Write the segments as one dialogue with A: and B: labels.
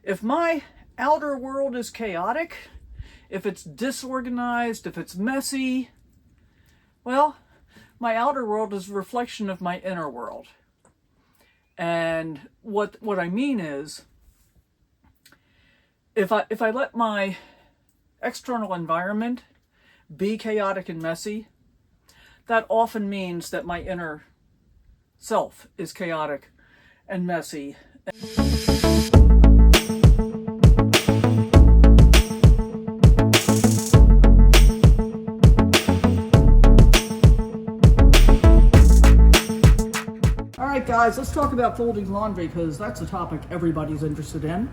A: If my outer world is chaotic, if it's disorganized, if it's messy, well, my outer world is a reflection of my inner world. And what I mean is, if I let my external environment be chaotic and messy, that often means that my inner self is chaotic and messy. Alright guys, let's talk about folding laundry because that's a topic everybody's interested in.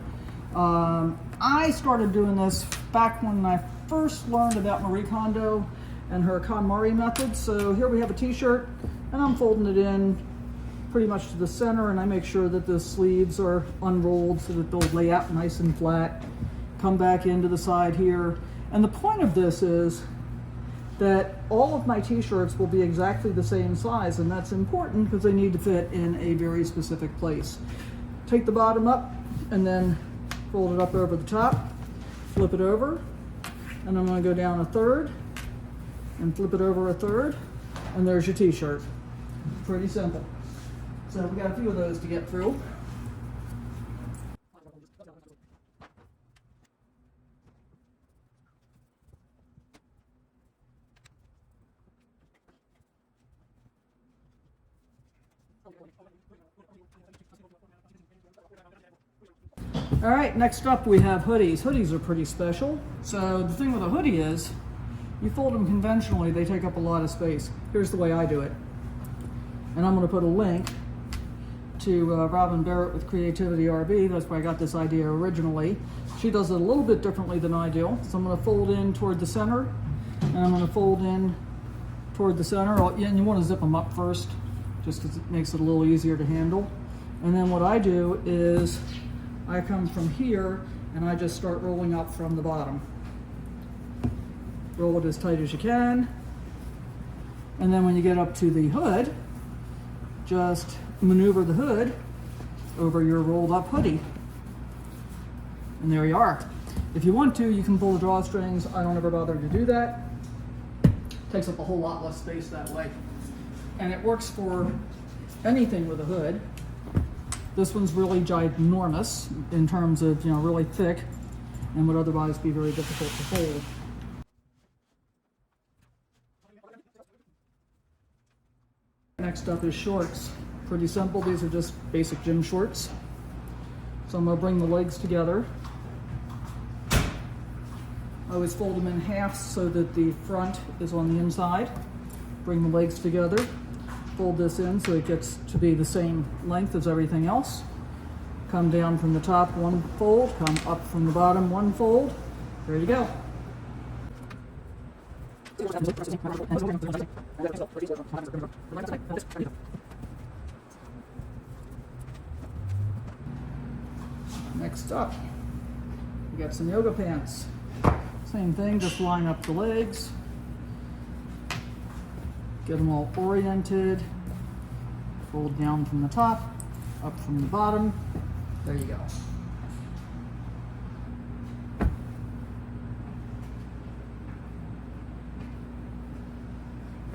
A: I started doing this back when I first learned about Marie Kondo and her KonMari method. So here we have a t-shirt and I'm folding it in pretty much to the center, and I make sure that the sleeves are unrolled so that they'll lay out nice and flat, come back into the side here. And the point of this is that all of my t-shirts will be exactly the same size, and that's important because they need to fit in a very specific place. Take the bottom up and then fold it up over the top, flip it over, and I'm going to go down a third and flip it over a third, and there's your t-shirt. Pretty simple. So we got a few of those to get through. All right, next up we have hoodies. Hoodies are pretty special. So the thing with a hoodie is, you fold them conventionally, they take up a lot of space. Here's the way I do it. And I'm going to put a link to Robin Barrett with Creativity RB. That's where I got this idea originally. She does it a little bit differently than I do. So I'm going to fold in toward the center, and I'm going to fold in toward the center. And you want to zip them up first, just because it makes it a little easier to handle. And then what I do is I come from here and I just start rolling up from the bottom. Roll it as tight as you can. And then when you get up to the hood, just maneuver the hood over your rolled up hoodie. And there you are. If you want to, you can pull the drawstrings. I don't ever bother to do that. Takes up a whole lot less space that way. And it works for anything with a hood. This one's really ginormous in terms of, really thick and would otherwise be very difficult to fold. Next up is shorts. Pretty simple. These are just basic gym shorts. So I'm going to bring the legs together. I always fold them in half so that the front is on the inside. Bring the legs together. Fold this in so it gets to be the same length as everything else. Come down from the top, one fold. Come up from the bottom, one fold. There you go. Next up, we got some yoga pants. Same thing, just line up the legs. Get them all oriented. Fold down from the top, up from the bottom. There you go.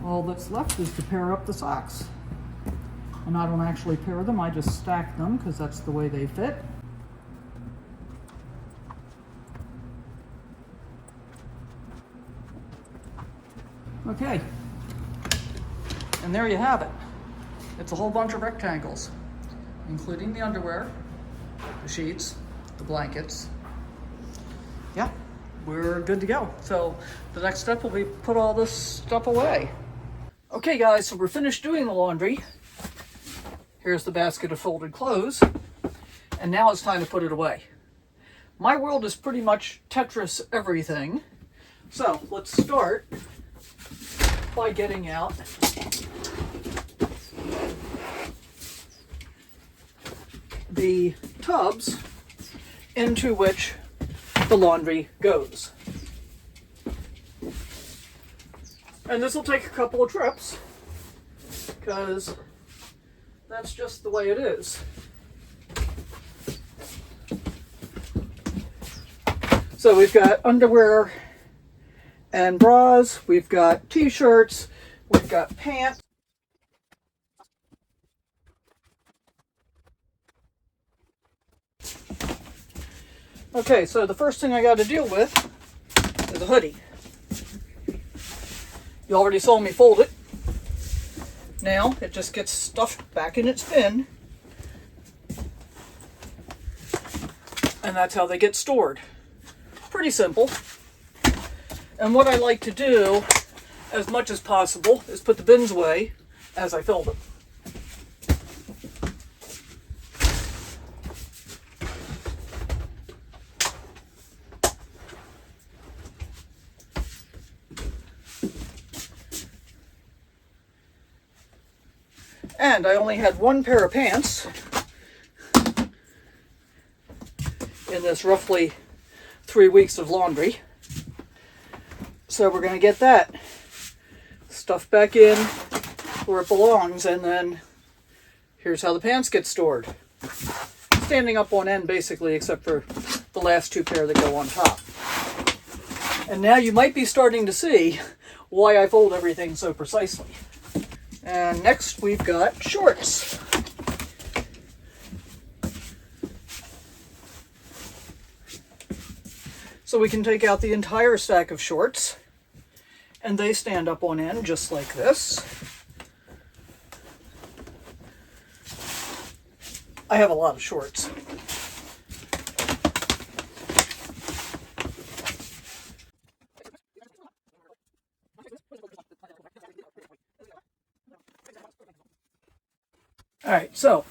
A: All that's left is to pair up the socks. And I don't actually pair them, I just stack them because that's the way they fit. Okay. And there you have it. It's a whole bunch of rectangles, including the underwear, the sheets, the blankets. Yeah, we're good to go. So the next step will be put all this stuff away. Okay guys, so we're finished doing the laundry. Here's the basket of folded clothes. And now it's time to put it away. My world is pretty much Tetris everything. So let's start by getting out the tubs into which the laundry goes. And this will take a couple of trips because that's just the way it is. So we've got underwear and bras, we've got t-shirts, we've got pants. Okay, so the first thing I got to deal with is a hoodie. You already saw me fold it. Now it just gets stuffed back in its bin. And that's how they get stored. Pretty simple. And what I like to do, as much as possible, is put the bins away as I fill them. And I only had one pair of pants in this roughly 3 weeks of laundry. So we're going to get that stuffed back in where it belongs, and then here's how the pants get stored. Standing up on end basically, except for the last 2 pair that go on top. And now you might be starting to see why I fold everything so precisely. And next we've got shorts. So we can take out the entire stack of shorts, and they stand up on end just like this. I have a lot of shorts. All right, so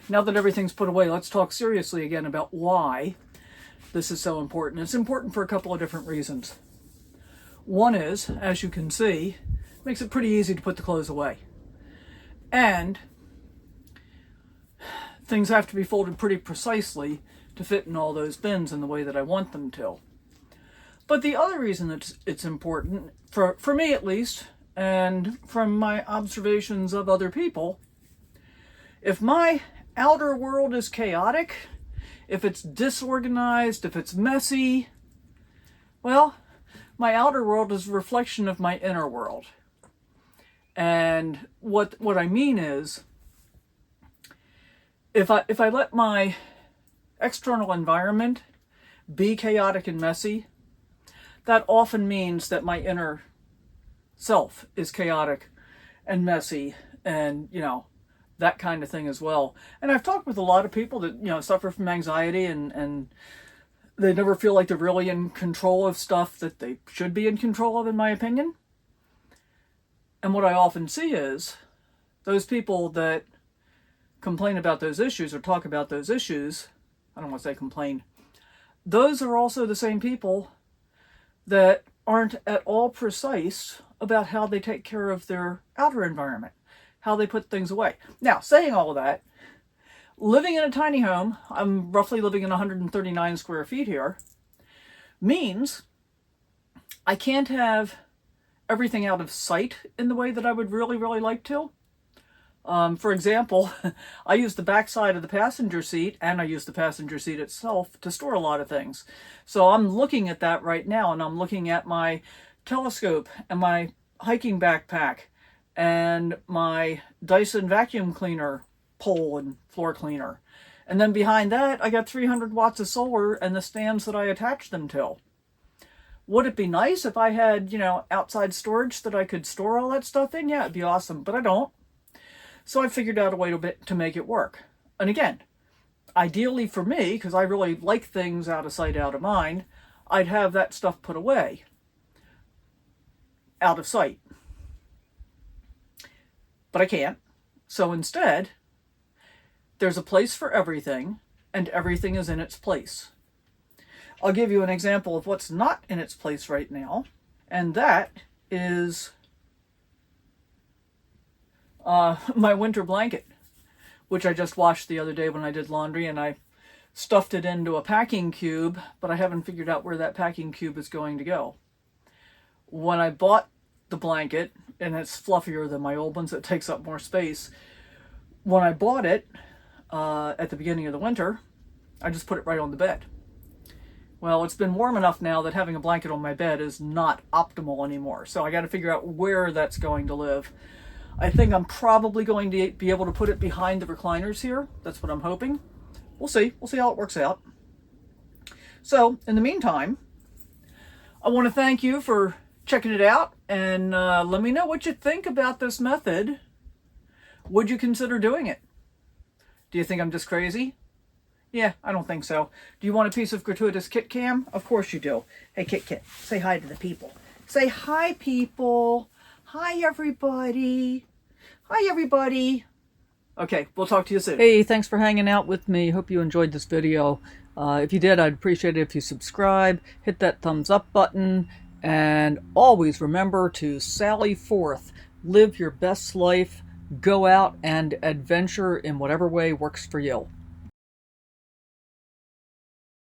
A: now that everything's put away, let's talk seriously again about why this is so important. It's important for a couple of different reasons. One is, as you can see, it makes it pretty easy to put the clothes away. And things have to be folded pretty precisely to fit in all those bins in the way that I want them to. But the other reason that it's important, for me at least, and from my observations of other people, if my outer world is chaotic, if it's disorganized, if it's messy, well, my outer world is a reflection of my inner world. And what I mean is, if I let my external environment be chaotic and messy, that often means that my inner self is chaotic and messy and, that kind of thing as well. And I've talked with a lot of people that, suffer from anxiety and they never feel like they're really in control of stuff that they should be in control of, in my opinion. And what I often see is those people that complain about those issues or talk about those issues, I don't want to say complain, those are also the same people that aren't at all precise about how they take care of their outer environment, how they put things away. Now, saying all of that, living in a tiny home, I'm roughly living in 139 square feet here, means I can't have everything out of sight in the way that I would really, really like to. For example, I use the back side of the passenger seat, and I use the passenger seat itself to store a lot of things. So I'm looking at that right now, and I'm looking at my telescope and my hiking backpack and my Dyson vacuum cleaner pole and floor cleaner. And then behind that, I got 300 watts of solar and the stands that I attach them to. Would it be nice if I had, outside storage that I could store all that stuff in? Yeah, it'd be awesome, but I don't. So I figured out a way to make it work. And again, ideally for me, because I really like things out of sight, out of mind, I'd have that stuff put away, out of sight. But I can't. So instead, there's a place for everything, and everything is in its place. I'll give you an example of what's not in its place right now, and that is my winter blanket, which I just washed the other day when I did laundry, and I stuffed it into a packing cube, but I haven't figured out where that packing cube is going to go. When I bought the blanket, and it's fluffier than my old ones, it takes up more space. When I bought it at the beginning of the winter, I just put it right on the bed. Well, it's been warm enough now that having a blanket on my bed is not optimal anymore. So I got to figure out where that's going to live. I think I'm probably going to be able to put it behind the recliners here. That's what I'm hoping. We'll see. We'll see how it works out. So in the meantime, I want to thank you for checking it out, and let me know what you think about this method. Would you consider doing it? Do you think I'm just crazy? Yeah, I don't think so. Do you want a piece of gratuitous Kit Cam? Of course you do. Hey, Kit Kit, say hi to the people. Say hi, people. Hi, everybody. Hi, everybody. Okay, we'll talk to you soon. Hey, thanks for hanging out with me. Hope you enjoyed this video. If you did, I'd appreciate it if you subscribe, hit that thumbs up button, and always remember to sally forth, live your best life, go out and adventure in whatever way works for you.